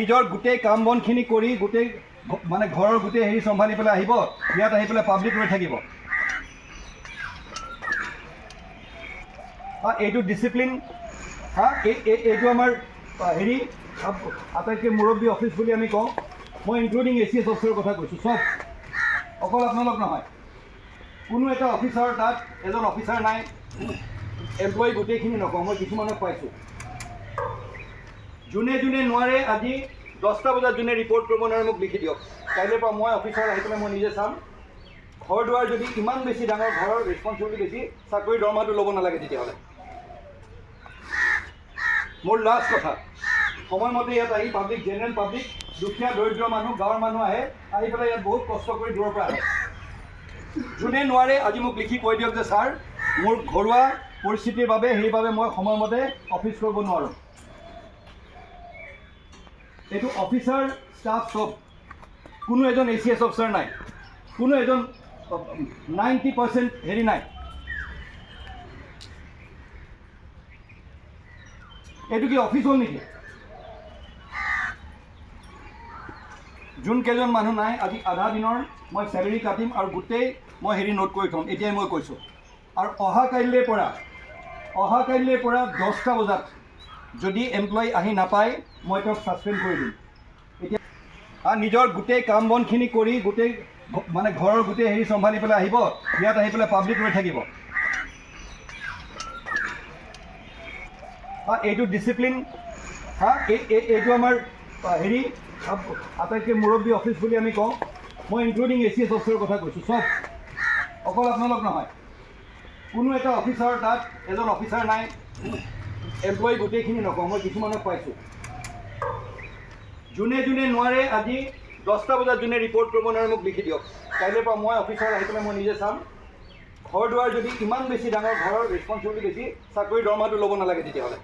নিজৰ গোটেই কাম বনখিনি কৰি গোটেই মানে ঘৰৰ গোটেই হেৰি চম্ভালি পেলাই আহিব, ইয়াত আহি পেলাই পাব্লিক ৰৈ থাকিব। এইটো ডিচিপ্লিন, এইটো আমাৰ হেৰি আটাইতকৈ মুৰব্বী অফিচ বুলি আমি কওঁ। মই ইনক্লুডিং ACS অফিচাৰৰ কথা কৈছোঁ, চব, অকল আপোনালোক নহয়। কোনো এটা অফিচাৰ তাত এজন অফিচাৰ নাই, এমপ্লয়ী গোটেইখিনি নকওঁ, মই কিছুমানক পাইছোঁ। যোনে যোনে নোৱাৰে আজি 10টা বজাত যোনে ৰিপৰ্ট কৰিব নোৱাৰে মোক লিখি দিয়ক। কাইলৈৰ পৰা মই অফিচাৰ আহি পেলাই মই নিজে চাম। ঘৰ দুৱাৰ যদি ইমান বেছি ডাঙৰ, ঘৰৰ ৰেচপনচিবিলিটি বেছি, চাকৰি দৰমহাটো ল'ব নালাগে তেতিয়াহ'লে। মোৰ লাষ্ট কথা, সময়মতে ইয়াত আহি পাব্লিক, জেনেৰেল পাব্লিক, দুখীয়া দৰিদ্ৰ মানুহ, গাঁৱৰ মানুহ আহে, আহি পেলাই ইয়াত বহুত কষ্ট কৰি দূৰৰ পৰা আহে। যোনে নোৱাৰে আজি মোক লিখি কৈ দিয়ক যে ছাৰ মোৰ ঘৰুৱা পৰিস্থিতিৰ বাবে সেইবাবে মই সময়মতে অফিচ কৰিব নোৱাৰোঁ। এইটো অফিচাৰ ষ্টাফ চব, কোনো এজন ACS অফিচাৰ নাই, কোনো এজন 90% হেৰি নাই। এইটো কি অফিচ হ'ল নেকি? যোনকেইজন মানুহ নাই আজি আধা দিনৰ মই চেলেৰি কাটিম আৰু গোটেই মই হেৰি নোট কৰি থ'ম, এতিয়াই মই কৈছোঁ। আৰু অহাকাইলৈৰ পৰা 10টা বজাত যদি এমপ্লয়ী আহি নাপায় মই তেওঁক ছাছপেণ্ড কৰি দিম। এতিয়া নিজৰ গোটেই কাম বনখিনি কৰি গোটেই মানে ঘৰৰ গোটেই হেৰি চম্ভালি পেলাই আহিব, ইয়াত আহি পেলাই পাব্লিক ৰৈ থাকিব। এইটো ডিচিপ্লিন, এইটো আমাৰ হেৰি আটাইতকৈ মুৰব্বী অফিচ বুলি আমি কওঁ। মই ইনক্লুডিং ACS অফিচাৰৰ কথা কৈছোঁ, চব, অকল আপোনালোক নহয়। কোনো এটা অফিচাৰ তাত এজন অফিচাৰ নাই, এমপ্লয়ী গোটেইখিনি নকওঁ, মই কিছুমানক পাইছোঁ। যোনে যোনে নোৱাৰে আজি 10টা বজাত যোনে ৰিপৰ্ট কৰিব নোৱাৰে মোক লিখি দিয়ক। কাইলৈৰ পৰা মই অফিচাৰ আহি পেলাই মই নিজে চাম। ঘৰ দুৱাৰ যদি ইমান বেছি ডাঙৰ, ঘৰৰ ৰেচপনচিবিলিটি বেছি, চাকৰি দৰমহাটো ল'ব নালাগে তেতিয়াহ'লে।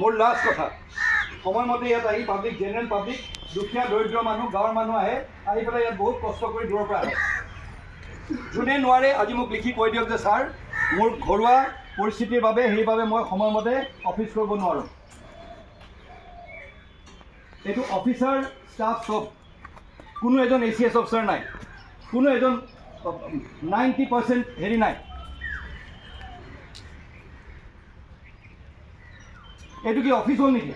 মোৰ লাষ্ট কথা, সময়মতে ইয়াত আহি পাব্লিক, জেনেৰেল পাব্লিক, দুখীয়া দৰিদ্ৰ মানুহ, গাঁৱৰ মানুহ আহে, আহি পেলাই ইয়াত বহুত কষ্ট কৰি দূৰৰ পৰা আহে। যোনে নোৱাৰে আজি মোক লিখি কৈ দিয়ক যে ছাৰ মোৰ ঘৰুৱা পৰিস্থিতিৰ বাবে সেইবাবে মই সময়মতে অফিচ কৰিব নোৱাৰোঁ। এইটো অফিচাৰ ষ্টাফ চব, কোনো এজন ACS অফিচাৰ নাই, কোনো এজন 90% হেৰি নাই। এইটো কি অফিচ হ'ল নেকি?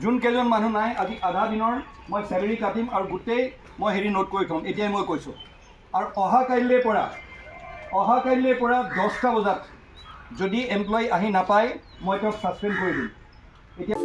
যোনকেইজন মানুহ নাই আজি আধা দিনৰ মই চেলেৰি কাটিম আৰু গোটেই মই হেৰি নোট কৰি থ'ম, এতিয়াই মই কৈছোঁ। আৰু অহাকাইলৈৰ পৰা 10টা বজাত যদি এমপ্লয়ী আহি নাপায় মই তেওঁক ছাছপেণ্ড কৰি দিম। এতিয়া